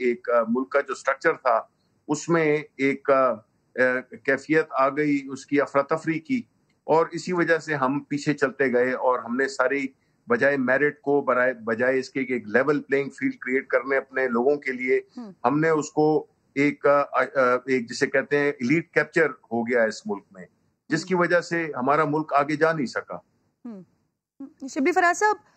ایک ملک کا جو سٹرکچر تھا اس میں ایک کیفیت آ گئی اس کی افراتفری کی، اور اسی وجہ سے ہم پیچھے چلتے گئے، اور ہم نے ساری بجائے میرٹ کو بجائے اس کے ایک لیول پلینگ فیلڈ کریٹ کرنے اپنے لوگوں کے لیے، ہم نے اس کو ایک جسے کہتے ہیں ایلیٹ کیپچر ہو گیا اس ملک میں، جس کی وجہ سے ہمارا ملک آگے جا نہیں سکا۔ شبلی فراز صاحب،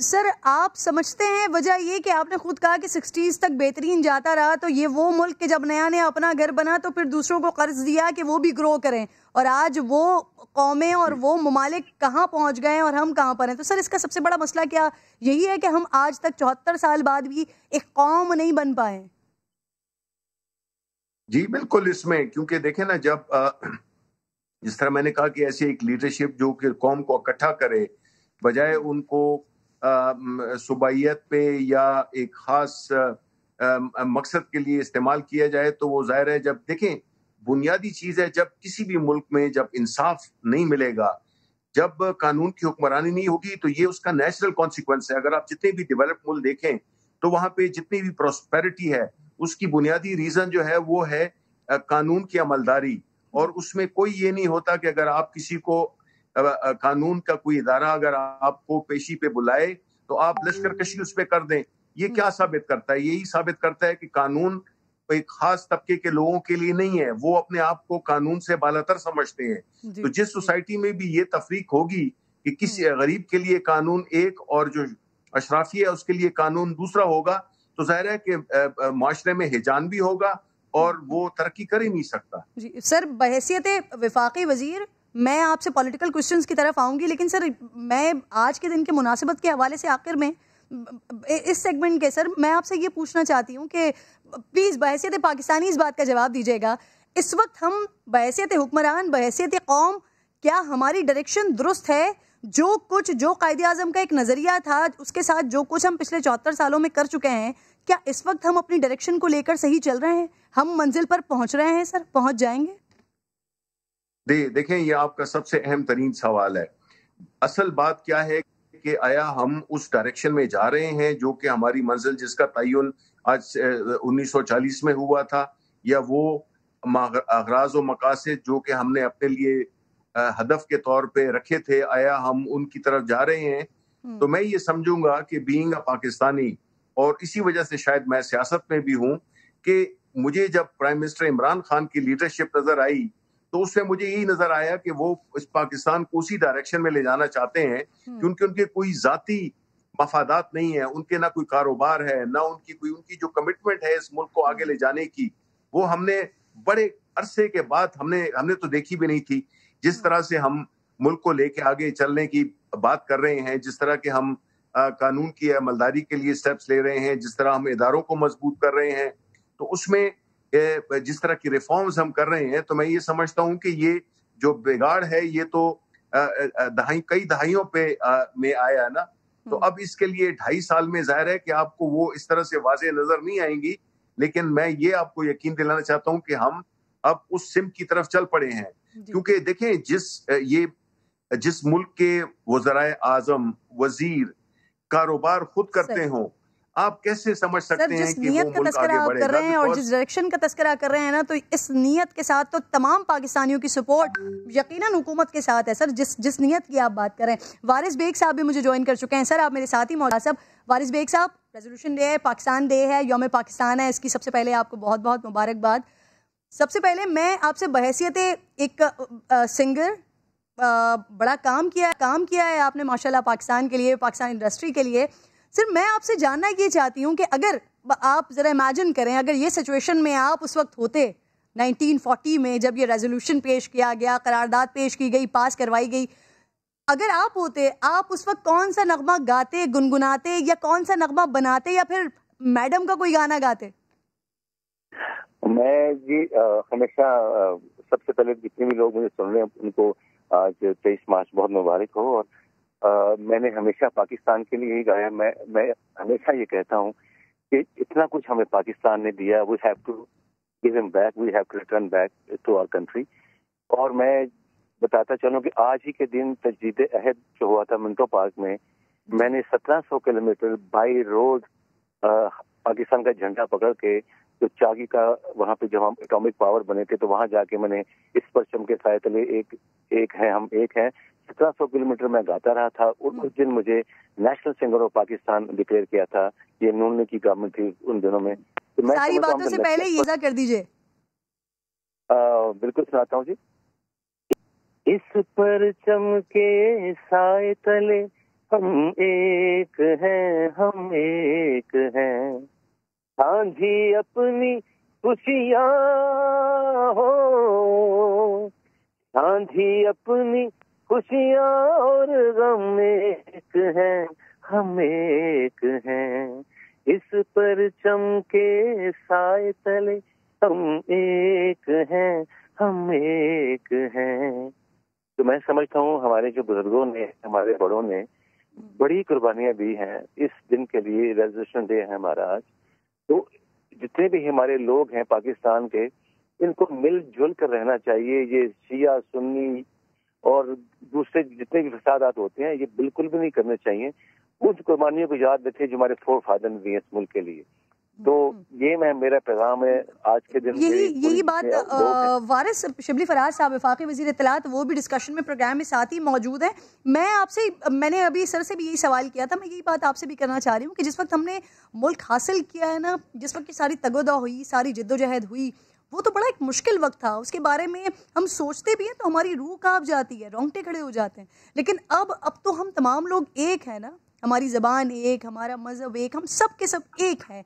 سر آپ سمجھتے ہیں وجہ یہ کہ آپ نے خود کہا کہ 60s تک بہترین جاتا رہا، تو یہ وہ ملک کہ جب نیا نیا اپنا گھر بنا تو پھر دوسروں کو قرض دیا کہ وہ بھی گرو کریں، اور آج وہ قومیں اور وہ ممالک کہاں پہنچ گئے ہیں اور ہم کہاں پر ہیں؟ تو سر اس کا سب سے بڑا مسئلہ کیا یہی ہے کہ ہم آج تک 74 سال بعد بھی ایک قوم نہیں بن پائے؟ جی بالکل، اس میں کیونکہ دیکھیں نا، جب جس طرح میں نے کہا کہ ایسی ایک لیڈرشپ جو کہ قوم کو اکٹھا کرے بجائے ان کو صوبائیت پہ یا ایک خاص مقصد کے لیے استعمال کیا جائے، تو وہ ظاہر ہے، جب دیکھیں بنیادی چیز ہے، جب کسی بھی ملک میں جب انصاف نہیں ملے گا، جب قانون کی حکمرانی نہیں ہوگی، تو یہ اس کا نیچرل کانسیکوینس ہے۔ اگر آپ جتنے بھی ڈیولپ ملک دیکھیں تو وہاں پہ جتنی بھی پراسپیرٹی ہے اس کی بنیادی ریزن جو ہے وہ ہے قانون کی عملداری، اور اس میں کوئی یہ نہیں ہوتا کہ اگر آپ کسی کو قانون کا کوئی ادارہ اگر آپ کو پیشی پہ بلائے تو آپ لشکر کشی اس پہ کر دیں۔ یہ کیا ثابت کرتا ہے؟ یہی ثابت کرتا ہے کہ قانون ایک خاص طبقے کے لوگوں کے لیے نہیں ہے، وہ اپنے آپ کو قانون سے بالاتر سمجھتے ہیں۔ تو جس سوسائٹی میں بھی یہ تفریق ہوگی کہ کسی غریب کے لیے قانون ایک اور جو اشرافی ہے اس کے لیے قانون دوسرا ہوگا، تو ظاہر ہے کہ معاشرے میں ہیجان بھی ہوگا اور وہ ترقی کر ہی نہیں سکتا۔ جی سر، بحیثیت وفاقی وزیر میں آپ سے پولیٹیکل کوسچنز کی طرف آؤں گی، لیکن سر میں آج کے دن کے مناسبت کے حوالے سے آخر میں اس سیگمنٹ کے سر میں آپ سے یہ پوچھنا چاہتی ہوں کہ پلیز بحیثیت پاکستانی اس بات کا جواب دیجیے گا، اس وقت ہم بحیثیت حکمران، بحیثیت قوم، کیا ہماری ڈائریکشن درست ہے؟ جو قائد اعظم کا ایک نظریہ تھا، اس کے ساتھ جو کچھ ہم پچھلے 74 سالوں میں کر چکے ہیں، کیا اس وقت ہم اپنی ڈائریکشن کو لے کر صحیح چل رہے ہیں؟ ہم منزل پر پہنچ رہے ہیں سر؟ پہنچ جائیں گے؟ دیکھیں، یہ آپ کا سب سے اہم ترین سوال ہے۔ اصل بات کیا ہے کہ آیا ہم اس ڈائریکشن میں جا رہے ہیں جو کہ ہماری منزل جس کا تعین آج 1940 میں ہوا تھا، یا وہ اغراض و مقاصد جو کہ ہم نے اپنے لیے ہدف کے طور پہ رکھے تھے، آیا ہم ان کی طرف جا رہے ہیں؟ تو میں یہ سمجھوں گا کہ بینگ اے پاکستانی، اور اسی وجہ سے شاید میں سیاست میں بھی ہوں، کہ مجھے جب پرائم منسٹر عمران خان کی لیڈرشپ نظر آئی تو اس سے مجھے یہی نظر آیا کہ وہ اس پاکستان کو اسی ڈائریکشن میں لے جانا چاہتے ہیں، کیونکہ ان کے کوئی ذاتی مفادات نہیں ہیں، ان کے نہ کوئی کاروبار ہے، نہ ان کی جو کمٹمنٹ ہے اس ملک کو آگے لے جانے کی، وہ ہم نے بڑے عرصے کے بعد ہم نے تو دیکھی بھی نہیں تھی۔ جس طرح سے ہم ملک کو لے کے آگے چلنے کی بات کر رہے ہیں، جس طرح کہ ہم قانون کی عملداری کے لیے سٹیپس لے رہے ہیں، جس طرح ہم اداروں کو مضبوط کر رہے ہیں، تو اس میں جس طرح کی ریفارمز ہم کر رہے ہیں، تو میں یہ سمجھتا ہوں کہ یہ جو بگاڑ ہے یہ تو کئی دہائیوں پہ میں آیا نا، تو اب اس کے لیے 2.5 سال میں ظاہر ہے کہ آپ کو وہ اس طرح سے واضح نظر نہیں آئیں گی، لیکن میں یہ آپ کو یقین دلانا چاہتا ہوں کہ ہم اب اس سمت کی طرف چل پڑے ہیں۔ کیونکہ دیکھیں، جس ملک کے وزرائے اعظم، وزیر کاروبار خود کرتے ہوں، آپ کیسے سمجھ سکتے ہیں کہ وہ ملک آگے بڑھے گا؟ کر رہے ہیں اور جس ڈائریکشن کا تذکرہ کر رہے ہیں نا، تو اس نیت کے ساتھ تو تمام پاکستانیوں کی سپورٹ یقیناً حکومت کے ساتھ ہے سر، جس نیت کی آپ بات کر رہے ہیں۔ وارث بیگ صاحب بھی مجھے جوائن کر چکے ہیں سر، آپ میرے ساتھ ہی موجود صاحب۔ وارث بیگ صاحب، ریزولوشن ڈے ہے، پاکستان ڈے ہے، یوم پاکستان ہے، اس کی سب سے پہلے آپ کو بہت بہت مبارکباد۔ سب سے پہلے میں آپ سے بحیثیت ایک سنگر، بڑا کام کیا ہے آپ نے ماشاءاللہ پاکستان کے لیے، پاکستان انڈسٹری کے لیے، سر میں آپ سے جاننا یہ چاہتی ہوں کہ اگر آپ ذرا امیجن کریں، اگر یہ سچویشن میں آپ اس وقت ہوتے 1940 میں، جب یہ ریزولوشن پیش کیا گیا، قرارداد پیش کی گئی، پاس کروائی گئی، اگر آپ ہوتے، آپ اس وقت کون سا نغمہ گاتے، گنگناتے، یا کون سا نغمہ بناتے، یا پھر میڈم کا کوئی گانا گاتے؟ میں جی ہمیشہ سب سے پہلے جتنے بھی لوگ مجھے سن رہے ہیں ان کو آج 23 مارچ بہت مبارک ہو، اور میں نے ہمیشہ پاکستان کے لیے ہی گایا۔ میں ہمیشہ یہ کہتا ہوں کہ اتنا کچھ ہمیں پاکستان نے دیا، وی ہیو ٹو گیو ہم back, we have to return back to our country. اور میں بتاتا چلوں کہ آج ہی کے دن تجدید عہد جو ہوا تھا منٹو پارک میں، میں نے 1700 کلومیٹر بائی روڈ پاکستان کا جھنڈا پکڑ کے جو چاگی کا وہاں پہ جب ہم اٹامک پاور بنے تھے تو وہاں جا کے میں نے اس پرچم کے سائے تلے ایک ہیں 1700 کلومیٹر میں گاتا رہا تھا. اس دن مجھے national singer of Pakistan declare کیا تھا. یہ نون کی گورنمنٹ تھی ان دنوں میں. ساری باتوں سے پہلے یہ کر دیجئے. بالکل سناتا ہوں جی. اس پرچم کے سائے تلے ہم ایک ہیں سانجھی اپنی خوشیاں ہو سانجھی اپنی خوشیاں اور غم ایک ہیں ہم ایک ہیں اس پرچم کے سائے تلے ہم ایک ہیں. تو میں سمجھتا ہوں ہمارے جو بزرگوں نے ہمارے بڑوں نے بڑی قربانیاں دی ہیں اس دن کے لیے. ریزولوشن ڈے ہے ہمارا آج. تو جتنے بھی ہمارے لوگ ہیں پاکستان کے ان کو مل جل کر رہنا چاہیے. یہ شیعہ سنی اور دوسرے جتنے بھی فسادات ہوتے ہیں یہ بالکل بھی نہیں کرنے چاہیے. ان قربانیوں کو یاد رکھے جو ہمارے فور فادر نے دیے اس ملک کے لیے. تو یہ میرا پیغام ہے آج کے دن. یہی بات وارث شبلی فراز صاحب وفاقی وزیر اطلاعات وہ بھی ڈسکشن میں پروگرام میں ساتھ ہی موجود ہیں. میں نے ابھی سر سے بھی یہی سوال کیا تھا. میں یہی بات آپ سے بھی کرنا چاہ رہی ہوں کہ جس وقت ہم نے ملک حاصل کیا ہے نا, جس وقت کی ساری تگودہ ہوئی, ساری جد و جہد ہوئی, وہ تو بڑا ایک مشکل وقت تھا. اس کے بارے میں ہم سوچتے بھی ہیں تو ہماری روح کانپ جاتی ہے, رونگٹے کھڑے ہو جاتے ہیں. لیکن اب تو ہم تمام لوگ ایک ہیں نا, ہماری زبان ایک, ہمارا مذہب ایک, ہم سب کے سب ایک ہیں.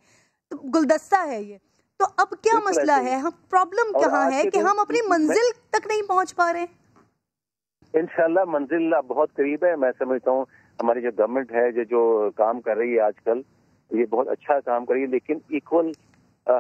گلدستہ ہے یہ. تو اب کیا مسئلہ ہے, ہم پرابلم کہاں ہے کہ ہم اپنی منزل تک نہیں پہنچ پا رہے ہیں؟ انشاءاللہ منزل بہت قریب ہے. میں سمجھتا ہوں ہماری جو گورنمنٹ ہے جو کام کر رہی ہے آج کل یہ بہت اچھا کام کر رہی ہے. لیکن ایکول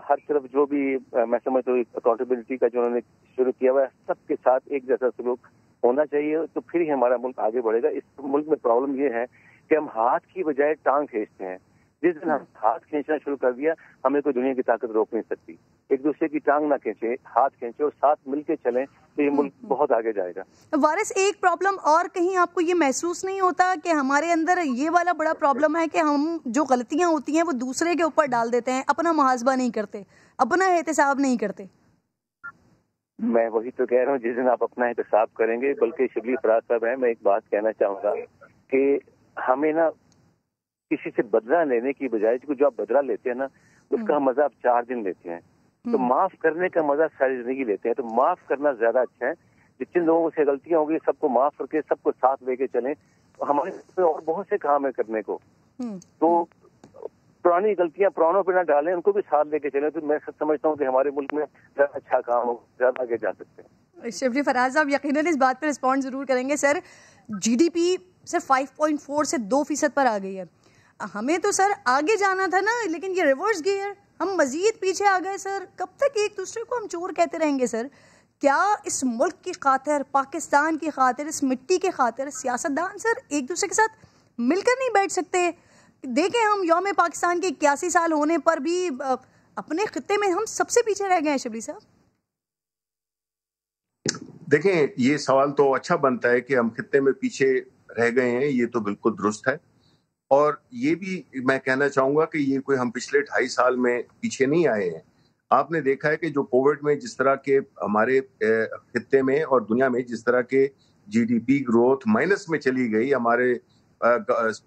ہر طرف جو بھی میں سمجھتا ہوں اکاؤنٹیبلٹی کا جو انہوں نے شروع کیا ہوا ہے سب کے ساتھ ایک جیسا سلوک ہونا چاہیے. تو پھر ہی ہمارا ملک آگے بڑھے گا. اس ملک میں پرابلم یہ ہے کہ ہم ہاتھ کی بجائے ٹانگ کھینچتے ہیں. جس دن ہم ہاتھ کھینچنا شروع کر دیا ہمیں کوئی دنیا کی طاقت روک نہیں سکتی. ایک دوسرے کی ٹانگ نہ کھینچے, ہاتھ کھینچے اور ساتھ مل کے چلیں تو یہ ملک بہت آگے جائے گا. وارث ایک پرابلم اور کہیں آپ کو یہ محسوس نہیں ہوتا کہ ہمارے اندر یہ والا بڑا پرابلم ہے کہ ہم جو غلطیاں ہوتی ہیں وہ دوسرے کے اوپر ڈال دیتے ہیں, اپنا محاسبہ نہیں کرتے, اپنا احتساب نہیں کرتے؟ میں وہی تو کہہ رہا ہوں جس دن آپ اپنا احتساب کریں گے. بلکہ شبلی فراز صاحب ہیں, میں ایک بات کہنا چاہوں گا کہ ہمیں نا کسی سے بدلہ لینے کی بجائے جو آپ بدلہ لیتے ہیں نا اس کا مزہ آپ 4 دن لیتے ہیں. تو معاف کرنے کا مزہ ساری زندگی لیتے ہیں. تو معاف کرنا زیادہ اچھا ہے. جتنے لوگوں سے غلطیاں ہوں گی سب کو معاف کر کے سب کو ساتھ لے کے چلیں. ہمارے اور بہت سے کام ہے کرنے کو. تو پرانی غلطیاں پرانوں پہ نہ ڈالیں, ان کو بھی ساتھ لے کے چلیں. تو میں سمجھتا ہوں کہ ہمارے ملک میں زیادہ اچھا کام ہو, زیادہ آگے جا سکتے ہیں. شبلی فراز صاحب یقیناً اس بات پہ رسپونڈ ضرور کریں گے. سر جی ڈی پی صرف 5.4 سے 2% پر آ گئی ہے. ہمیں تو سر آگے جانا تھا نا, لیکن یہ ریورس گیئر, ہم مزید پیچھے آ گئے. سر کب تک ایک دوسرے کو ہم چور کہتے رہیں گے؟ سر کیا اس ملک کی خاطر, پاکستان کی خاطر, اس مٹی کی خاطر سیاستدان سر ایک دوسرے کے ساتھ مل کر نہیں بیٹھ سکتے؟ دیکھیں ہم یوم پاکستان کے 81 سال ہونے پر بھی اپنے خطے میں ہم سب سے پیچھے رہ گئے ہیں. شبلی صاحب دیکھیں یہ سوال تو اچھا بنتا ہے کہ ہم خطے میں پیچھے رہ گئے ہیں, یہ تو بالکل درست ہے. اور یہ بھی میں کہنا چاہوں گا کہ یہ کوئی ہم پچھلے 2.5 سال میں پیچھے نہیں آئے ہیں. آپ نے دیکھا ہے کہ جو کووڈ میں جس طرح کے ہمارے خطے میں اور دنیا میں جس طرح کے G D P growth minus میں چلی گئی, ہمارے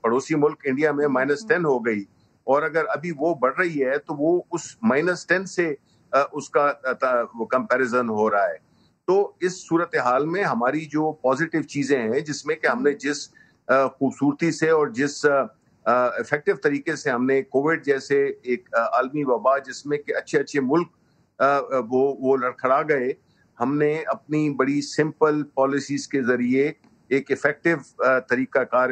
پڑوسی ملک انڈیا میں -10 ہو گئی, اور اگر ابھی وہ بڑھ رہی ہے تو وہ اس -10 سے اس کا کمپیریزن ہو رہا ہے. تو اس صورتحال میں ہماری جو پازیٹیو چیزیں ہیں جس میں کہ ہم نے جس خوبصورتی سے اور جس افیکٹو طریقے سے ہم نے کووڈ جیسے ایک عالمی وبا جس میں کہ اچھے ملک وہ لڑکھڑا گئے, ہم نے اپنی بڑی سمپل پالیسیز کے ذریعے ایک افیکٹو طریقہ کار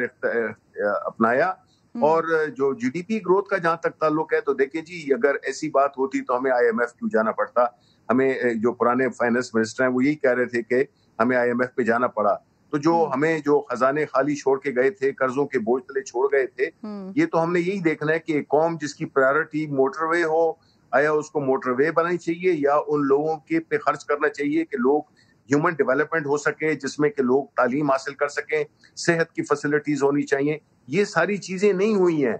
اپنایا. اور جو جی ڈی پی گروتھ کا جہاں تک تعلق ہے تو دیکھیں جی اگر ایسی بات ہوتی تو ہمیں IMF کیوں جانا پڑتا. ہمیں جو پرانے فائنانس منسٹر ہیں وہ یہی کہہ رہے تھے کہ ہمیں IMF پہ جانا پڑا. تو جو ہمیں جو خزانے خالی چھوڑ کے گئے تھے, قرضوں کے بوجھ تلے چھوڑ گئے تھے, یہ تو ہم نے یہی دیکھنا ہے کہ ایک قوم جس کی پرائرٹی موٹر وے ہو, آیا اس کو موٹر وے بنانی چاہیے یا ان لوگوں کے پہ خرچ کرنا چاہیے کہ لوگ ہیومن ڈیولپمنٹ ہو سکے, جس میں کہ لوگ تعلیم حاصل کر سکیں, صحت کی فیسلٹیز ہونی چاہیے. یہ ساری چیزیں نہیں ہوئی ہیں.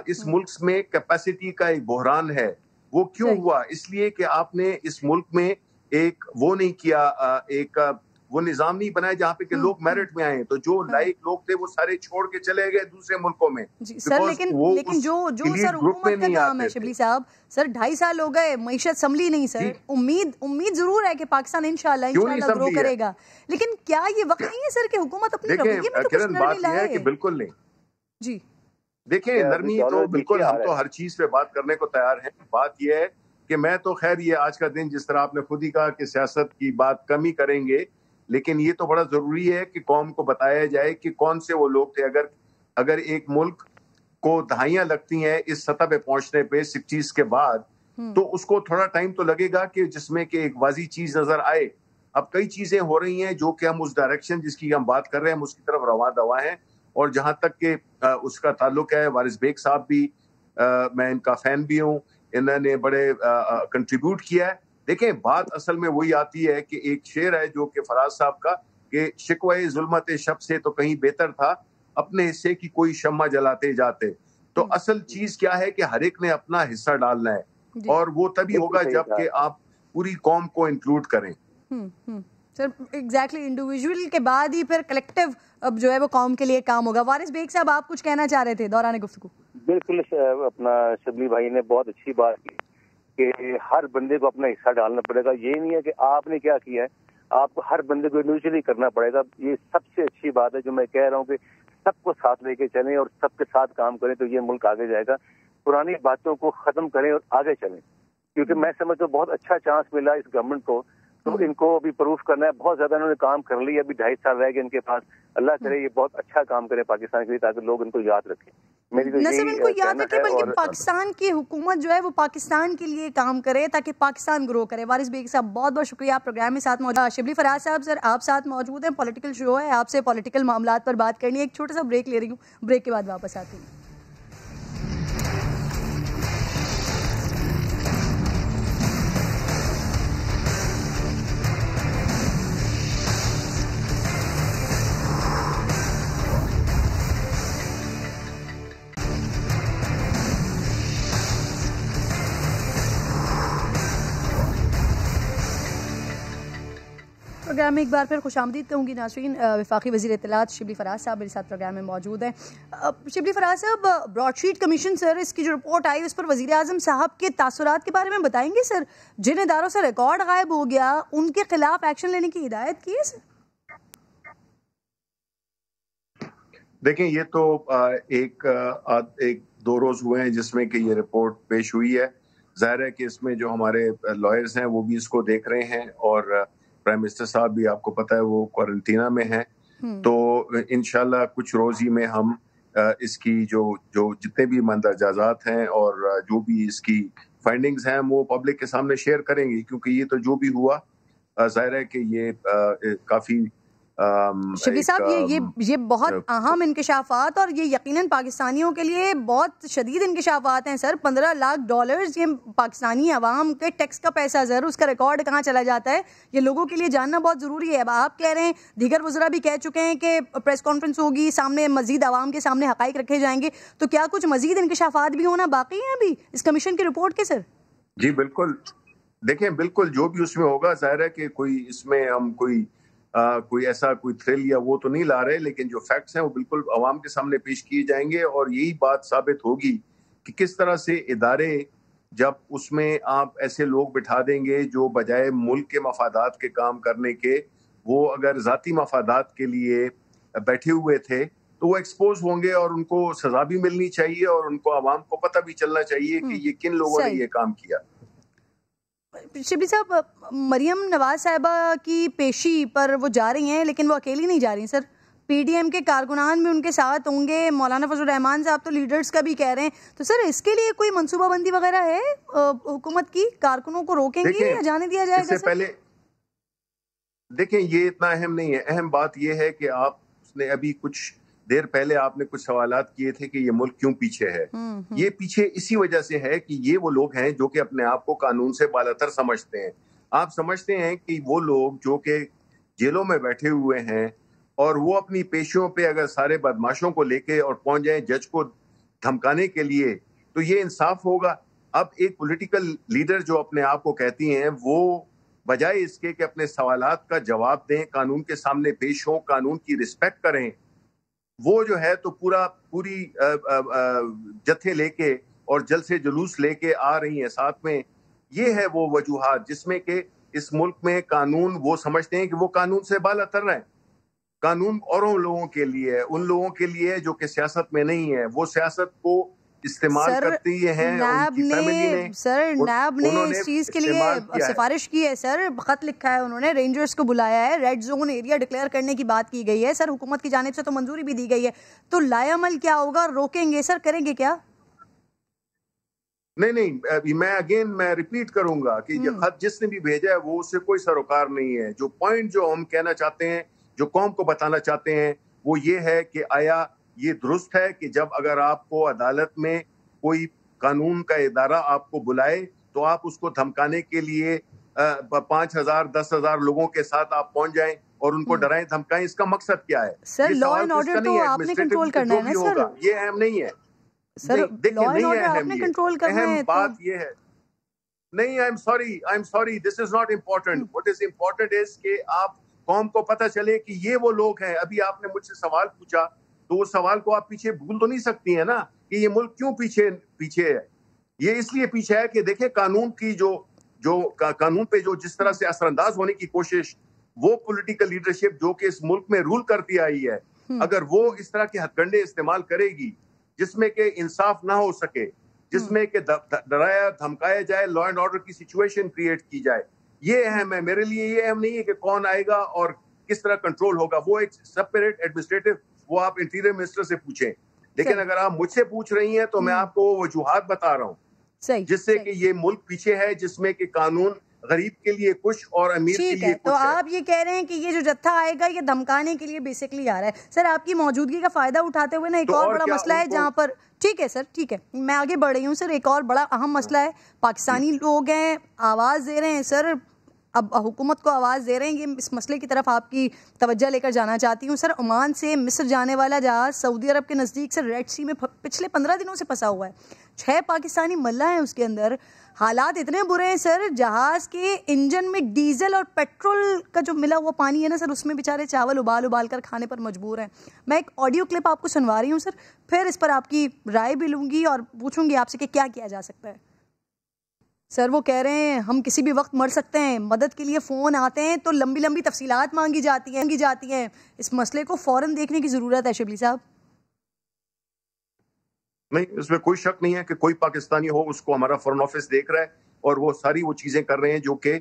اس ملک میں کیپیسٹی کا ایک بحران ہے. وہ کیوں ہوا؟ اس لیے کہ آپ نے اس ملک میں ایک وہ نہیں کیا, ایک وہ نظام نہیں بنایا جہاں پہ کہ لوگ میرٹ میں آئیں. تو جو لائق لوگ تھے وہ سارے چھوڑ کے چلے گئے دوسرے ملکوں میں. سر لیکن جو سر حکومت کا کام ہے شبلی صاحب, سر 2.5 سال ہو گئے, معیشت سنبھلی نہیں سر. امید ضرور ہے کہ پاکستان انشاءاللہ گرو کرے گا, لیکن کیا یہ وقت نہیں ہے سر کہ حکومت اپنے رویے میں تو کچھ نرمی لائے؟ کہ بالکل نہیں. جی دیکھیں نرمی تو بالکل, ہم تو ہر چیز پہ بات کرنے کو تیار ہیں. بات یہ ہے کہ میں تو خیر یہ آج کا دن جس طرح آپ نے خود ہی کہا کہ سیاست کی بات کم ہی کریں گے, لیکن یہ تو بڑا ضروری ہے کہ قوم کو بتایا جائے کہ کون سے وہ لوگ تھے. اگر ایک ملک کو دہائیاں لگتی ہیں اس سطح پہ پہنچنے پہ 60s کے بعد, تو اس کو تھوڑا ٹائم تو لگے گا کہ جس میں کہ ایک واضح چیز نظر آئے. اب کئی چیزیں ہو رہی ہیں جو کہ ہم اس ڈائریکشن جس کی ہم بات کر رہے ہیں ہم اس کی طرف رواں دوا ہیں. اور جہاں تک کہ اس کا تعلق ہے, وارث بیگ صاحب بھی, میں ان کا فین بھی ہوں, انہوں نے بڑے کنٹریبیوٹ کیا ہے. دیکھیں بات اصل میں وہی آتی ہے کہ ایک شعر ہے جو کہ فراز صاحب کا, کہ شکوہ ظلمت شب سے تو کہیں بہتر تھا اپنے حصے کی کوئی شمع جلاتے جاتے. تو اصل چیز کیا ہے کہ ہر ایک نے اپنا حصہ ڈالنا ہے, اور وہ تبھی ہوگا جب کہ آپ پوری قوم کو انکلوڈ کریں. سر ایگزیکٹلی, انڈیویجول کے بعد ہی پھر کلیکٹیو اب جو ہے وہ قوم کے لیے کام ہوگا. وارث بیگ صاحب آپ کچھ کہنا چاہ رہے تھے دوران گفتگو؟ بالکل, اپنا شبلی بھائی نے بہت اچھی بات کی کہ ہر بندے کو اپنا حصہ ڈالنا پڑے گا. یہ نہیں ہے کہ آپ نے کیا کیا ہے, آپ کو ہر بندے کو انڈیویجولی کرنا پڑے گا. یہ سب سے اچھی بات ہے جو میں کہہ رہا ہوں کہ سب کو ساتھ لے کے چلیں اور سب کے ساتھ کام کریں تو یہ ملک آگے جائے گا. پرانی باتوں کو ختم کریں اور آگے چلیں, کیونکہ میں سمجھتا ہوں بہت اچھا چانس ملا اس گورنمنٹ کو, تو ان کو ابھی پروف کرنا ہے. بہت زیادہ انہوں نے کام کر لیا, ابھی 2.5 سال رہ گئے ان کے پاس. اللہ کرے یہ بہت اچھا کام کرے پاکستان کے لیے تاکہ لوگ ان کو یاد رکھیں. نہ صرف ان کو یاد رکھے بلکہ پاکستان کی حکومت جو ہے وہ پاکستان کے لیے کام کرے تاکہ پاکستان گرو کرے. وارث بیگ صاحب بہت بہت شکریہ, آپ پروگرام میں ساتھ موجود. شبلی فراز صاحب سر آپ ساتھ موجود ہیں, پولیٹیکل شو ہے, آپ سے پولیٹیکل معاملات پر بات کرنی ہے. ایک چھوٹا سا بریک لے رہی ہوں, بریک کے بعد واپس آتی ہوں. پروگرام میں ایک بار پھر خوش آمدید کہوں گی ناظرین. وفاقی وزیر اطلاعات شبلی فراز صاحب میرے ساتھ پروگرام میں موجود ہیں. شبلی فراز صاحب, براڈ شیٹ کمیشن سر اس کی جو رپورٹ آئی اس پر وزیر اعظم صاحب کے تاثرات کے بارے میں بتائیں گے سر؟ جن اداروں سے ریکارڈ غائب ہو گیا ان کے خلاف ایکشن لینے کی ہدایت کی ہے سر؟ دیکھیں یہ تو ایک 2 روز ہوئے ہیں جس میں کہ یہ رپورٹ پیش ہوئی ہے. ظاہر ہے کہ اس میں جو ہمارے لائرز ہیں وہ بھی اس کو دیکھ رہے ہیں, اور پرائم منسٹر صاحب بھی آپ کو پتہ ہے وہ کوارنٹینہ میں ہیں. تو انشاءاللہ کچھ روز ہی میں ہم اس کی جو جتنے بھی مندرجات ہیں اور جو بھی اس کی فائنڈنگز ہیں وہ پبلک کے سامنے شیئر کریں گے, کیونکہ یہ تو جو بھی ہوا ظاہر ہے کہ یہ کافی شبلی صاحب یہ بہت اہم انکشافات اور یہ یقیناً پاکستانیوں کے لیے بہت شدید انکشافات ہیں سر. $15 لاکھ یہ پاکستانی عوام کے ٹیکس کا پیسہ سر, اس کا ریکارڈ کہاں چلا جاتا ہے یہ لوگوں کے لیے جاننا بہت ضروری ہے. اب آپ کہہ رہے ہیں, دیگر وزراء بھی کہہ چکے ہیں کہ پریس کانفرنس ہوگی, سامنے مزید عوام کے سامنے حقائق رکھے جائیں گے, تو کیا کچھ مزید انکشافات بھی ہونا باقی ہیں ابھی اس کمیشن کی رپورٹ کے سر؟ جی بالکل, دیکھیں بالکل جو بھی اس میں ہوگا, ظاہر ہے کہ کوئی اس میں ہم کوئی ایسا کوئی تھرل یا وہ تو نہیں لا رہے, لیکن جو فیکٹس ہیں وہ بالکل عوام کے سامنے پیش کیے جائیں گے. اور یہی بات ثابت ہوگی کہ کس طرح سے ادارے, جب اس میں آپ ایسے لوگ بٹھا دیں گے جو بجائے ملک کے مفادات کے کام کرنے کے وہ اگر ذاتی مفادات کے لیے بیٹھے ہوئے تھے, تو وہ ایکسپوز ہوں گے اور ان کو سزا بھی ملنی چاہیے, اور ان کو عوام کو پتہ بھی چلنا چاہیے کہ یہ کن لوگوں نے یہ کام کیا. شبلی صاحب, مریم نواز صاحبہ کی پیشی پر وہ جا رہی ہیں, لیکن وہ اکیلی نہیں جا رہی سر, پی ڈی ایم کے کارکنان بھی ان کے ساتھ ہوں گے. مولانا فضل الرحمان صاحب تو لیڈرز کا بھی کہہ رہے ہیں, تو سر اس کے لیے کوئی منصوبہ بندی وغیرہ ہے حکومت کی؟ کارکنوں کو روکیں گے یا جانے دیا جائے گا؟ اس سے پہلے دیکھیں یہ اتنا اہم نہیں ہے. اہم بات یہ ہے کہ آپ نے ابھی کچھ دیر پہلے آپ نے کچھ سوالات کیے تھے کہ یہ ملک کیوں پیچھے ہے. یہ پیچھے اسی وجہ سے ہے کہ یہ وہ لوگ ہیں جو کہ اپنے آپ کو قانون سے بالاتر سمجھتے ہیں. آپ سمجھتے ہیں کہ وہ لوگ جو کہ جیلوں میں بیٹھے ہوئے ہیں اور وہ اپنی پیشیوں پہ اگر سارے بدماشوں کو لے کے اور پہنچ جائیں جج کو دھمکانے کے لیے, تو یہ انصاف ہوگا؟ اب ایک پولیٹیکل لیڈر جو اپنے آپ کو کہتی ہیں, وہ بجائے اس کے کہ اپنے سوالات کا جواب دیں, قانون کے سامنے پیش ہوں, قانون کی رسپیکٹ کریں, وہ جو ہے تو پوری جتھے لے کے اور جل سے جلوس لے کے آ رہی ہیں ساتھ میں. یہ ہے وہ وجوہات جس میں کہ اس ملک میں قانون, وہ سمجھتے ہیں کہ وہ قانون سے بالا تر رہے ہیں. قانون اوروں لوگوں کے لیے ہے, ان لوگوں کے لیے جو کہ سیاست میں نہیں ہے. وہ سیاست کو استعمال کرتی ہیں. نیب نے اس چیز کے لیے سفارش کی ہے سر, خط لکھا ہے انہوں نے, رینجرز کو بلایا ہے, ریڈ زون ایریا ڈکلیئر کرنے کی بات کی گئی ہے سر, حکومت کی جانب سے تو منظوری بھی دی گئی ہے. تو لائے عمل کیا ہوگا, روکیں گے سر, کریں گے کیا؟ نہیں, میں ریپیٹ کروں گا کہ یہ خط جس نے بھی بھیجا ہے وہ اس سے کوئی سروکار نہیں ہے. جو پوائنٹ جو ہم کہنا چاہتے ہیں, جو قوم کو بتانا چاہتے ہیں, وہ یہ ہے کہ آیا یہ درست ہے کہ جب اگر آپ کو عدالت میں کوئی قانون کا ادارہ آپ کو بلائے تو آپ اس کو دھمکانے کے لیے 5,000 10,000 لوگوں کے ساتھ آپ پہنچ جائیں اور ان کو ڈرائیں دھمکائیں؟ اس کا مقصد کیا ہے؟ سر لا اینڈ آرڈر تو آپ نے کنٹرول کرنا ہے نا سر, یہ اہم نہیں ہے سر لا اینڈ آرڈر آپ نے کنٹرول کرنا ہے. اہم بات یہ ہے, نہیں, I am sorry, this is not important. What is important is کہ آپ قوم کو پتہ چلے کہ یہ وہ لوگ ہیں. ابھی آپ نے مجھ سے سوال پوچھا تو اس سوال کو آپ پیچھے بھول تو نہیں سکتی ہیں نا کہ یہ ملک کیوں پیچھے ہے. یہ اس لیے پیچھے ہے کہ دیکھیں قانون کی جو قانون پہ جو جس طرح سے اثر انداز ہونے کی کوشش وہ پولیٹیکل لیڈرشپ جو کہ اس ملک میں رول کرتی آئی ہے, اگر وہ اس طرح کے ہتھ کنڈے استعمال کرے گی جس میں کہ انصاف نہ ہو سکے, جس میں کہ ڈرایا دھمکایا جائے, لا اینڈ آرڈر کی سچویشن کریٹ کی جائے, یہ اہم ہے. میرے لیے یہ اہم نہیں ہے کہ کون آئے گا اور کس طرح کنٹرول ہوگا. وہ ایک سپریٹ ایڈمنسٹریٹو, وہ آپ انٹیریئر منسٹر سے پوچھیں. لیکن اگر آپ مجھ سے پوچھ رہی ہیں تو میں آپ کو وہ وجوہات بتا رہا ہوں جس سے کہ یہ ملک پیچھے ہے, جس میں کہ قانون غریب کے لیے کچھ اور امیر کے لیے کچھ. تو آپ یہ کہہ رہے ہیں کہ یہ جو جتھا آئے گا یہ دھمکانے کے لیے بیسکلی آ رہا ہے. سر آپ کی موجودگی کا فائدہ اٹھاتے ہوئے نا ایک اور بڑا مسئلہ ہے جہاں پر, ٹھیک ہے سر, ٹھیک ہے, میں آگے بڑھ رہی ہوں سر. ایک اور بڑا اہم مسئلہ ہے, پاکستانی لوگ ہیں, آواز دے رہے ہیں سر, اب حکومت کو آواز دے رہے ہیں. یہ اس مسئلے کی طرف آپ کی توجہ لے کر جانا چاہتی ہوں سر. عمان سے مصر جانے والا جہاز سعودی عرب کے نزدیک سر ریڈ سی میں پچھلے 15 دنوں سے پھنسا ہوا ہے. 6 پاکستانی ملہ ہیں اس کے اندر. حالات اتنے برے ہیں سر, جہاز کے انجن میں ڈیزل اور پیٹرول کا جو ملا ہوا پانی ہے نا سر, اس میں بیچارے چاول ابال کر کھانے پر مجبور ہیں. میں ایک آڈیو کلپ آپ کو سنوا رہی ہوں سر, پھر اس پر آپ کی رائے بھی لوں گی اور پوچھوں گی آپ سے کہ کیا کیا جا سکتا ہے. سر وہ کہہ رہے ہیں ہم کسی بھی وقت مر سکتے ہیں, مدد کے لیے فون آتے ہیں تو لمبی تفصیلات مانگی جاتی ہیں. اس مسئلے کو فوراً دیکھنے کی ضرورت ہے شبلی صاحب. نہیں, اس میں کوئی شک نہیں ہے کہ کوئی پاکستانی ہو اس کو ہمارا فورن آفس دیکھ رہا ہے اور وہ ساری وہ چیزیں کر رہے ہیں جو کہ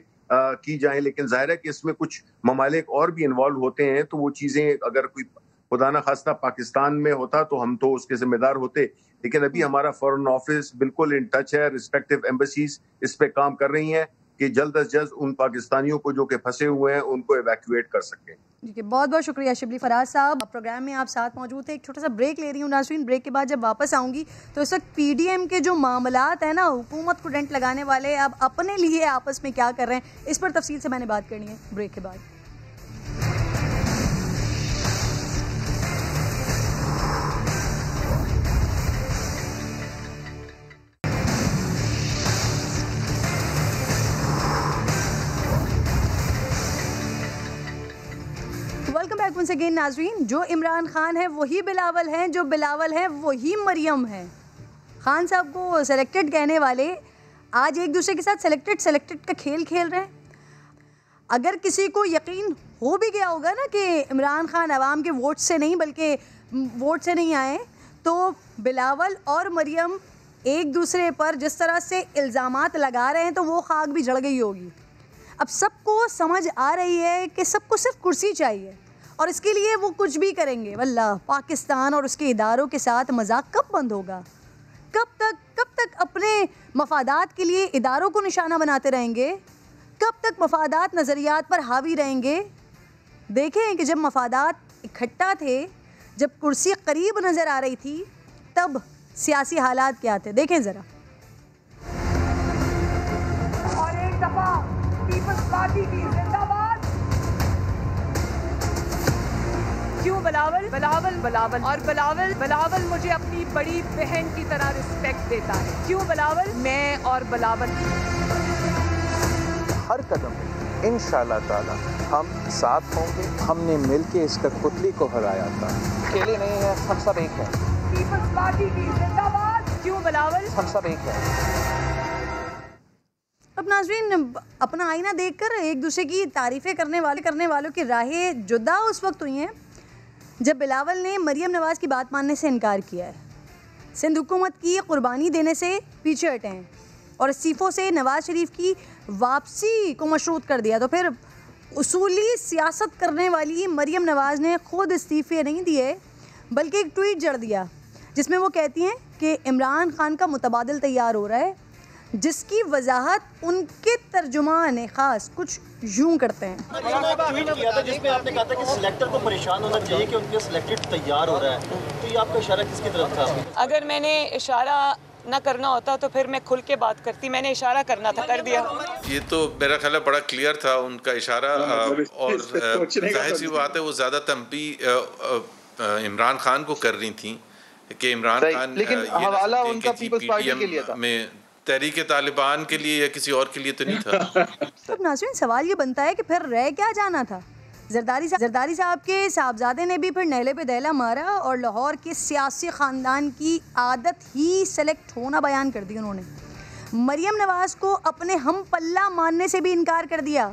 کی جائیں. لیکن ظاہر ہے کہ اس میں کچھ ممالک اور بھی انوالو ہوتے ہیں, تو وہ چیزیں اگر کوئی خدا نہ خواستہ پاکستان میں ہوتا تو ہم تو اس کے ذمہ دار ہوتے. لیکن ابھی ہمارا فورن آفس بالکل ان ٹچ ہے, رسپیکٹو ایمبیسیز اس پہ کام کر رہی ہیں کہ جلد از جلد ان پاکستانیوں کو جو کہ پھنسے ہوئے ہیں ان کو ایویکویٹ کر سکیں. ٹھیک ہے, بہت بہت شکریہ شبلی فراز صاحب. پروگرام میں آپ ساتھ موجود تھے. ایک چھوٹا سا بریک لے رہی ہوں ناظرین. بریک کے بعد جب واپس آؤں گی تو اس وقت پی ڈی ایم کے جو معاملات ہیں نا, حکومت کو ڈنٹ لگانے والے, اب اپنے لیے آپس میں کیا کر رہے ہیں, اس پر تفصیل سے میں نے بات کرنی ہے بریک کے بعد. ویلکم بیک ونس اگین ناظرین. جو عمران خان ہے وہی بلاول ہیں, جو بلاول ہیں وہی مریم ہیں. خان صاحب کو سلیکٹڈ کہنے والے آج ایک دوسرے کے ساتھ سلیکٹڈ کا کھیل کھیل رہے ہیں. اگر کسی کو یقین ہو بھی گیا ہوگا نا کہ عمران خان عوام کے ووٹ سے نہیں بلکہ ووٹ سے نہیں آئے, تو بلاول اور مریم ایک دوسرے پر جس طرح سے الزامات لگا رہے ہیں تو وہ خاک بھی جڑ گئی ہوگی. اب سب کو سمجھ آ رہی ہے کہ سب کو صرف کرسی چاہیے اور اس کے لیے وہ کچھ بھی کریں گے. واللہ پاکستان اور اس کے اداروں کے ساتھ مذاق کب بند ہوگا؟ کب تک اپنے مفادات کے لیے اداروں کو نشانہ بناتے رہیں گے؟ کب تک مفادات نظریات پر حاوی رہیں گے؟ دیکھیں کہ جب مفادات اکٹھا تھے, جب کرسی قریب نظر آ رہی تھی, تب سیاسی حالات کیا تھے, دیکھیں ذرا. اور ایک دفعہ پیپلز پارٹی کی زندہ باد. بلاول بلاول بلاول اور بلاول بلاول مجھے اپنی بڑی بہن کی طرح رسپیکٹ دیتا ہے. کیوں بلاول؟ میں اور بلاول ہر قدم پہ انشاءاللہ تعالی ہم ساتھ ہوں گے. ہم نے مل کے اس کٹپتلی کو ہرایا تھا. اکیلے نہیں ہیں, ہم سب ایک ہیں. پیپلز پارٹی کی زندہ باد. کیوں بلاول؟ ہم سب ایک ہیں. اب ناظرین, اپنا آئینہ دیکھ کر ایک دوسرے کی تعریفیں کرنے والوں کی راہیں جدا اس وقت ہوئی ہیں جب بلاول نے مریم نواز کی بات ماننے سے انکار کیا ہے, سندھ حکومت کی قربانی دینے سے پیچھے ہٹے ہیں اور استعفوں سے نواز شریف کی واپسی کو مشروط کر دیا. تو پھر اصولی سیاست کرنے والی مریم نواز نے خود استعفے نہیں دیے بلکہ ایک ٹویٹ جڑ دیا جس میں وہ کہتی ہیں کہ عمران خان کا متبادل تیار ہو رہا ہے, جس کی وضاحت ان کے ترجمان خاص کچھ یوں کرتے ہیں. ٹویٹ کیا تھا جس میں آپ نے کہا تھا کہ سلیکٹر کو پریشان ہونا چاہیے کہ ان کے سلیکٹڈ تیار ہو رہا ہے, تو یہ آپ کا اشارہ کس کی طرف تھا؟ اگر میں نے اشارہ نہ کرنا ہوتا تو پھر میں کھل کے بات کرتی. میں نے اشارہ کرنا تھا, کر دیا. یہ تو میرا خیال ہے بڑا کلیئر تھا ان کا اشارہ, اور ظاہر سی بات ہے وہ زیادہ تنبیہ عمران خان کو کر رہی تھیں کہ عمران خان لیکن حوالہ ان کا پیپلز پارٹی کے لیے تھا, میں تحریک طالبان کے لیے یا کسی اور کے لیے تو نہیں تھا. تو ناظرین سوال یہ بنتا ہے کہ پھر رہ کیا جانا تھا؟ زرداری صاحب کے صاحبزادے نے بھی پھر نیلے پہ دہلا مارا اور لاہور کے سیاسی خاندان کی عادت ہی سلیکٹ ہونا بیان کر دی. انہوں نے مریم نواز کو اپنے ہم پلہ ماننے سے بھی انکار کر دیا.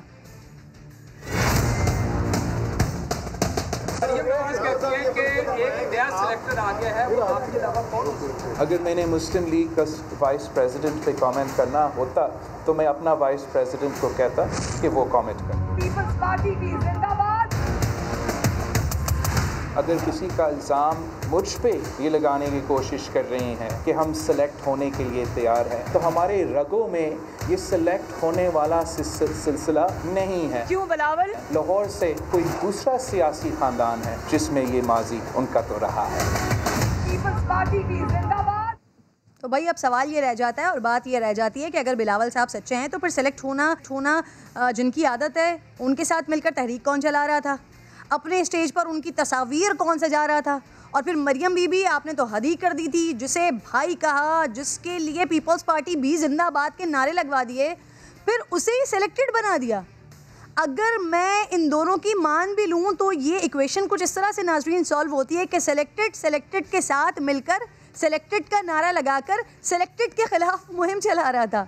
اگر میں نے مسلم لیگ کا وائس پریزیڈنٹ پہ کامنٹ کرنا ہوتا تو میں اپنا وائس پریزیڈنٹ کو کہتا کہ وہ کامنٹ کر. پیپلز پارٹی کی زندہ باد. اگر کسی کا الزام مجھ پہ یہ لگانے کی کوشش کر رہی ہیں کہ ہم سلیکٹ ہونے کے لیے تیار ہیں, تو ہمارے رگوں میں یہ سلیکٹ ہونے والا سلسلہ نہیں ہے. کیوں بلاول؟ لاہور سے کوئی دوسرا سیاسی خاندان ہے جس میں یہ ماضی ان کا تو رہا ہے. پیپلز پارٹی کی زندہ باد. تو بھائی اب سوال یہ رہ جاتا ہے اور بات یہ رہ جاتی ہے کہ اگر بلاول صاحب سچے ہیں تو پھر سلیکٹ ہونا جن کی عادت ہے ان کے ساتھ مل کر تحریک کون چلا رہا تھا؟ اپنے اسٹیج پر ان کی تصاویر کون سجا رہا تھا؟ اور پھر مریم بی بی آپ نے تو حد ہی کر دی تھی, جسے بھائی کہا, جس کے لیے پیپلز پارٹی بھی زندہ باد کے نعرے لگوا دیے, پھر اسے ہی سلیکٹڈ بنا دیا. اگر میں ان دونوں کی مان بھی لوں تو یہ ایکویشن کچھ اس طرح سے ناظرین سالو ہوتی ہے کہ سلیکٹڈ کے ساتھ مل کر سلیکٹڈ کا نعرہ لگا کر سلیکٹڈ کے خلاف مہم چلا رہا تھا.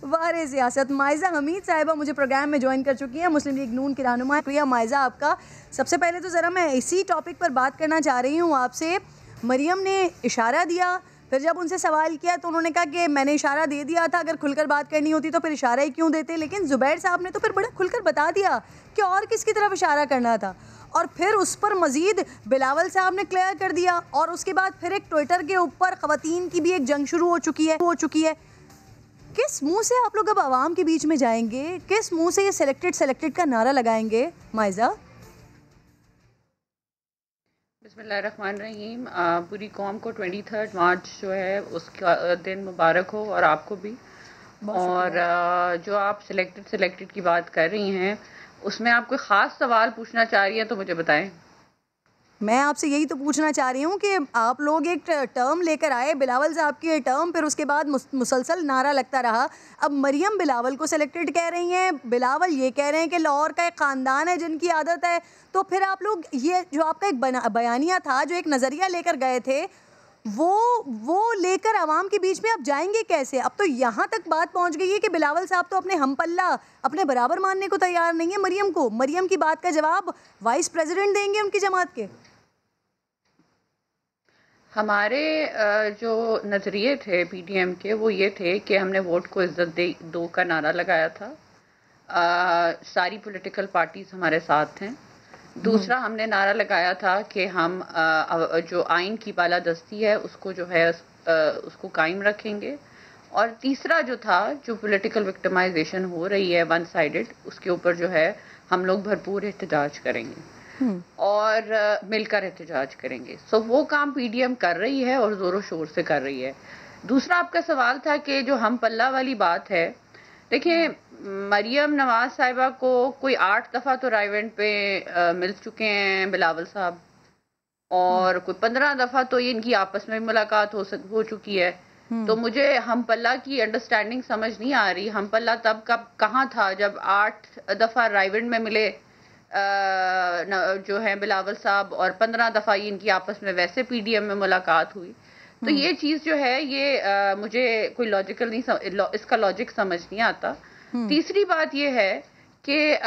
وارِ سیاست. مائزہ حمید صاحبہ مجھے پروگرام میں جوائن کر چکی ہیں, مسلم لیگ نون کی رہنما. شکریہ مائزہ آپ کا. سب سے پہلے تو ذرا میں اسی ٹاپک پر بات کرنا چاہ رہی ہوں آپ سے. مریم نے اشارہ دیا, پھر جب ان سے سوال کیا تو انہوں نے کہا کہ میں نے اشارہ دے دیا تھا, اگر کھل کر بات کرنی ہوتی تو پھر اشارہ ہی کیوں دیتے. لیکن زبیر صاحب نے تو پھر بڑا کھل کر بتا دیا کہ اور کس کی طرف اشارہ کرنا تھا, اور پھر اس پر مزید بلاول صاحب نے کلیئر کر دیا, اور اس کے بعد پھر ایک ٹویٹر کے اوپر خواتین کی بھی ایک جنگ شروع ہو چکی ہے. کس منہ سے آپ لوگ اب عوام کے بیچ میں جائیں گے؟ کس منہ سے یہ سلیکٹڈ کا نعرہ لگائیں گے؟ مائزہ. بسم اللہ الرحمن الرحیم. پوری قوم کو 23 مارچ جو ہے اس کا دن مبارک ہو, اور آپ کو بھی. اور جو آپ سلیکٹڈ کی بات کر رہی ہیں اس میں آپ کوئی خاص سوال پوچھنا چاہ رہی ہیں تو مجھے بتائیں. میں آپ سے یہی تو پوچھنا چاہ رہی ہوں کہ آپ لوگ ایک ٹرم لے کر آئے, بلاول صاحب کی یہ ٹرم, پھر اس کے بعد مسلسل نعرہ لگتا رہا. اب مریم بلاول کو سلیکٹڈ کہہ رہی ہیں, بلاول یہ کہہ رہے ہیں کہ لاہور کا ایک خاندان ہے جن کی عادت ہے. تو پھر آپ لوگ یہ جو آپ کا ایک بیانیہ تھا, جو ایک نظریہ لے کر گئے تھے, وہ لے کر عوام کے بیچ میں آپ جائیں گے کیسے؟ اب تو یہاں تک بات پہنچ گئی ہے کہ بلاول صاحب تو اپنے ہم پلہ اپنے برابر ماننے کو تیار نہیں ہے مریم کو. مریم کی بات کا جواب وائس پریزیڈنٹ دیں گے ان کی جماعت کے. ہمارے جو نظریے تھے پی ڈی ایم کے وہ یہ تھے کہ ہم نے ووٹ کو عزت دو کا نعرہ لگایا تھا. ساری پولیٹیکل پارٹیز ہمارے ساتھ ہیں. دوسرا ہم نے نعرہ لگایا تھا کہ ہم جو آئین کی بالادستی ہے اس کو جو ہے اس کو قائم رکھیں گے. اور تیسرا جو تھا, جو پولیٹیکل وکٹمائزیشن ہو رہی ہے ون سائیڈڈ, اس کے اوپر جو ہے ہم لوگ بھرپور احتجاج کریں گے اور مل کر احتجاج کریں گے. سو وہ کام پی ڈی ایم کر رہی ہے اور زور و شور سے کر رہی ہے. دوسرا آپ کا سوال تھا کہ جو ہم پلہ والی بات ہے, دیکھیں مریم نواز صاحبہ کو کوئی 8 دفعہ تو رائے ونڈ پہ مل چکے ہیں بلاول صاحب, اور کوئی 15 دفعہ تو یہ ان کی آپس میں ملاقات ہو چکی ہے. تو مجھے ہم پلہ کی انڈرسٹینڈنگ سمجھ نہیں آ رہی. ہم پلہ تب کہاں تھا جب 8 دفعہ رائیونڈ میں ملے جو ہیں بلاول صاحب, اور 15 دفعہ یہ ان کی آپس میں ویسے پی ڈی ایم میں ملاقات ہوئی. تو یہ چیز جو ہے یہ مجھے کوئی لاجیکل نہیں, اس کا لاجک سمجھ نہیں آتا. تیسری بات یہ ہے کہ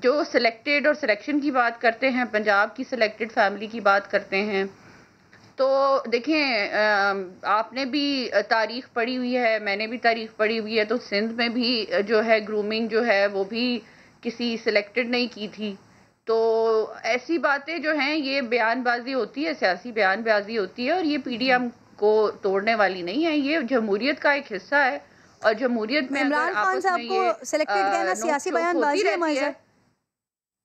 جو سلیکٹڈ اور سلیکشن کی بات کرتے ہیں, پنجاب کی سلیکٹڈ فیملی کی بات کرتے ہیں, تو دیکھیں آپ نے بھی تاریخ پڑھی ہوئی ہے, میں نے بھی تاریخ پڑھی ہوئی ہے, تو سندھ میں بھی جو ہے گرومنگ جو ہے وہ بھی کسی سلیکٹڈ نہیں کی تھی. تو ایسی باتیں جو ہیں یہ بیان بازی ہوتی ہے, سیاسی بیان بازی ہوتی ہے, اور یہ پی ڈی ایم کو توڑنے والی نہیں ہے. یہ جمہوریت کا ایک حصہ ہے, اور جمہوریت میں عمران خان صاحب کو سلیکٹڈ کہنا سیاسی بیان بازی ہے مائزہ.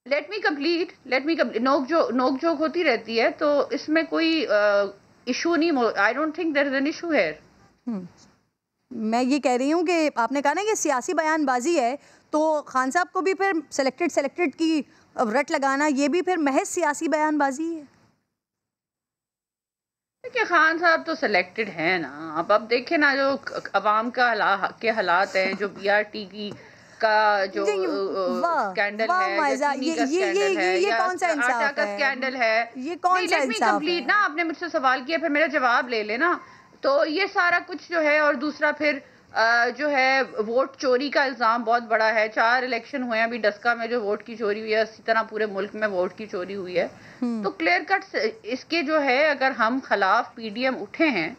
لیٹ می کمپلیٹ نوک جھوک ہوتی رہتی ہے, تو اس میں کوئی ایشو نہیں. I don't think there is an issue here. میں یہ کہہ رہی ہوں کہ آپ نے کہا نا کہ سیاسی بیان بازی ہے, تو خان صاحب کو بھی پھر سلیکٹڈ کی رٹ لگانا یہ بھی پھر محض سیاسی بیان بازی ہے. کہ خان صاحب تو سلیکٹڈ ہیں نا. اب دیکھیں نا جو عوام کے حالات ہیں, جو بی آر ٹی کی کا جو سکینڈل ہے, یہ کون سا انصاف ہے, سکینڈل ہے, یہ کون سا انصاف ہے. نا آپ نے مجھ سے سوال کیا, پھر میرا جواب لے لینا. تو یہ سارا کچھ جو ہے, اور دوسرا پھر جو ہے ووٹ چوری کا الزام بہت بڑا ہے. 4 الیکشن ہوئے ہیں ابھی, ڈسکا میں جو ووٹ کی چوری ہوئی ہے, اسی طرح پورے ملک میں ووٹ کی چوری ہوئی ہے. تو کلیئر کٹ اس کے جو ہے, اگر ہم خلاف پی ڈی ایم اٹھے ہیں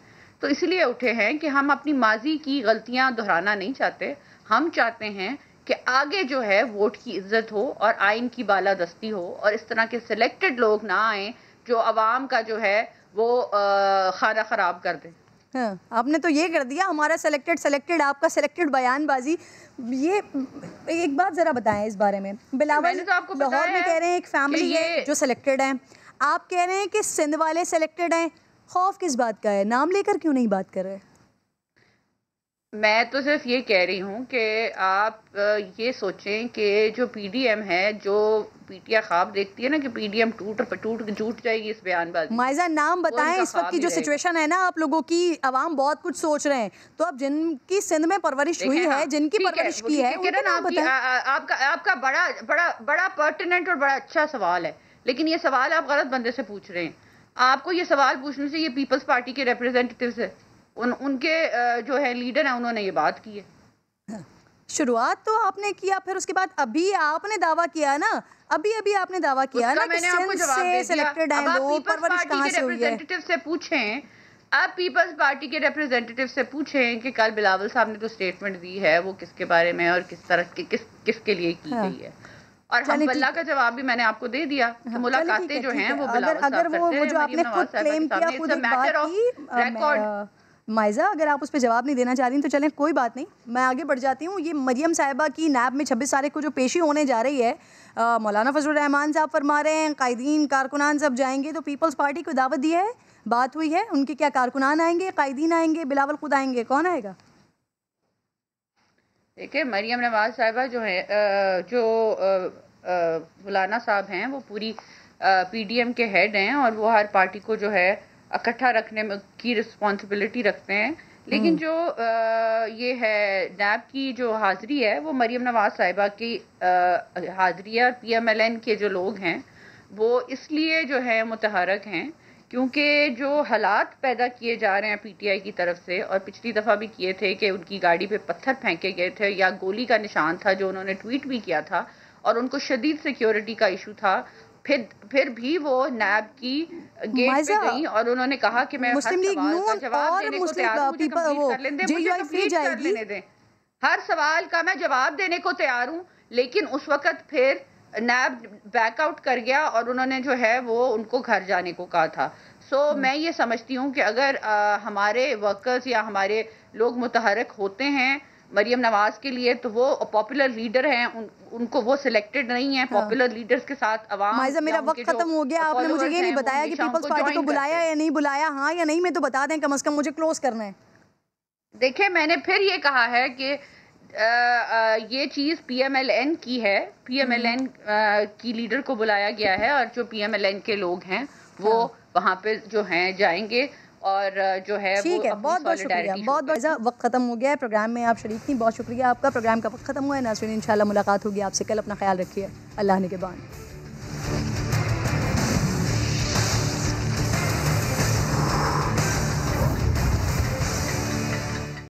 تو اس لیے اٹھے ہیں کہ ہم اپنی ماضی کی غلطیاں دہرانا نہیں چاہتے. ہم چاہتے ہیں کہ آگے جو ہے ووٹ کی عزت ہو اور آئین کی بالادستی ہو, اور اس طرح کے سلیکٹڈ لوگ نہ آئیں جو عوام کا جو ہے وہ خانہ خراب کر دیں. آپ نے تو یہ کر دیا, ہمارا سلیکٹڈ آپ کا سلیکٹڈ بیان بازی. یہ ایک بات ذرا بتائیں اس بارے میں. بلاول لاہور میں کہہ رہے ہیں ایک فیملی ہے جو سلیکٹڈ ہیں, آپ کہہ رہے ہیں کہ سندھ والے سلیکٹڈ ہیں. خوف کس بات کا ہے, نام لے کر کیوں نہیں بات کر رہے؟ میں تو صرف یہ کہہ رہی ہوں کہ آپ یہ سوچیں کہ جو پی ڈی ایم ہے, جو پی ٹی آئی خواب دیکھتی ہے نا کہ پی ڈی ایم ٹوٹ جائے گی اس بیان بازی. مائزہ نام بتائیں, اس وقت کی جو سچویشن ہے نا آپ لوگوں کی, عوام بہت کچھ سوچ رہے ہیں, تو اب جن کی سندھ میں پرورش ہوئی ہے, جن کی پرورش کی ہے, آپ کا بڑا پرٹیننٹ اور بڑا اچھا سوال ہے, لیکن یہ سوال آپ غلط بندے سے پوچھ رہے ہیں. آپ کو یہ سوال پوچھنے سے, یہ پیپلز پارٹی کے ریپرزینٹیٹیوز ہے, ان کے جو ہے لیڈر ہیں, انہوں نے یہ بات کی ہے. شروعات تو آپ نے کیا, پھر اس کے بعد ابھی آپ نے دعویٰ کیا نا, ابھی آپ نے دعویٰ کیا نا کہ سندھ سے سلیکٹڈ ہیں لوگ, پرورش کہاں سے ہوئی ہے. سے پوچھیں, آپ پیپلز پارٹی کے ریپرزینٹیٹیو سے پوچھیں کہ کل بلاول صاحب نے جو سٹیٹمنٹ دی ہے وہ کس کے بارے میں اور کس طرح کس کے لیے کی گئی ہے. اور ہم اللہ کا جواب بھی میں نے آپ کو دے دیا. ملاقاتیں جو ہیں وہ بلاول صاحب کرتے ہیں, وہ جو آپ نے خود کلیم کیا, خود ایک بات کی مائزہ, اگر آپ اس پہ جواب نہیں دینا چاہ رہی ہیں تو چلیں کوئی بات نہیں, میں آگے بڑھ جاتی ہوں. یہ مریم صاحبہ کی نیب میں 26 تاریخ کو جو پیشی ہونے جا رہی ہے, مولانا فضل الرحمان صاحب فرما رہے ہیں قائدین کارکنان سب جائیں گے, تو پیپلز پارٹی کو دعوت دی ہے, بات ہوئی ہے, ان کے کیا کارکنان آئیں گے, قائدین آئیں گے, بلاول خود آئیں گے, کون آئے گا؟ دیکھیں مریم نواز صاحبہ جو ہے, جو مولانا صاحب ہیں, وہ پوری پی ڈی ایم کے ہیڈ ہیں, اور وہ ہر پارٹی کو جو ہے اکٹھا رکھنے کی رسپانسبلٹی رکھتے ہیں. لیکن جو یہ ہے نیب کی جو حاضری ہے, وہ مریم نواز صاحبہ کی حاضری ہے, اور پی ایم ایل این کے جو لوگ ہیں وہ اس لیے جو ہے متحرک ہیں کیونکہ جو حالات پیدا کیے جا رہے ہیں پی ٹی آئی کی طرف سے, اور پچھلی دفعہ بھی کیے تھے کہ ان کی گاڑی پہ پتھر پھینکے گئے تھے یا گولی کا نشان تھا, جو انہوں نے ٹویٹ بھی کیا تھا, اور ان کو شدید سیکیورٹی کا ایشو تھا. پھر بھی وہ نیب کی گیٹ پہ گئی اور انہوں نے کہا کہ میں ہر سوال کا جواب دینے کو تیار ہوں, مجھے کمپلیٹ کر لینے دیں, مجھے کمپلیٹ کر لینے دیں, ہر سوال کا میں جواب دینے کو تیار ہوں. لیکن اس وقت پھر نیب بیک آؤٹ کر گیا, اور انہوں نے جو ہے وہ ان کو گھر جانے کو کہا تھا. میں یہ سمجھتی ہوں کہ اگر ہمارے ورکرز یا ہمارے لوگ متحرک ہوتے ہیں مریم نواز کے لیے, تو وہ پاپولر لیڈر ہیں, ان کو وہ سلیکٹڈ نہیں ہیں. پاپولر لیڈرز کے ساتھ عوام. مائزہ میرا وقت ختم ہو گیا, آپ نے مجھے یہ نہیں بتایا کہ پیپلز پارٹی کو بلایا یا نہیں بلایا, ہاں یا نہیں میں تو بتا دیں کم از کم, مجھے کلوز کرنا ہے. دیکھیں میں نے پھر یہ کہا ہے کہ یہ چیز پی ایم ایل این کی ہے, پی ایم ایل این کی لیڈر کو بلایا گیا ہے, اور جو پی ایم ایل این کے لوگ ہیں وہ وہاں پہ جو ہیں جائیں گے اور جو ہے ٹھیک ہے. بہت بہت شکریہ. بہت بہت وقت ختم ہو گیا ہے پروگرام میں, آپ شریک تھیں, بہت شکریہ آپ کا. پروگرام کا وقت ختم ہوا ہے. ناظرین انشاءاللہ ملاقات ہوگی آپ سے کل. اپنا خیال رکھیے. اللہ نگہبان.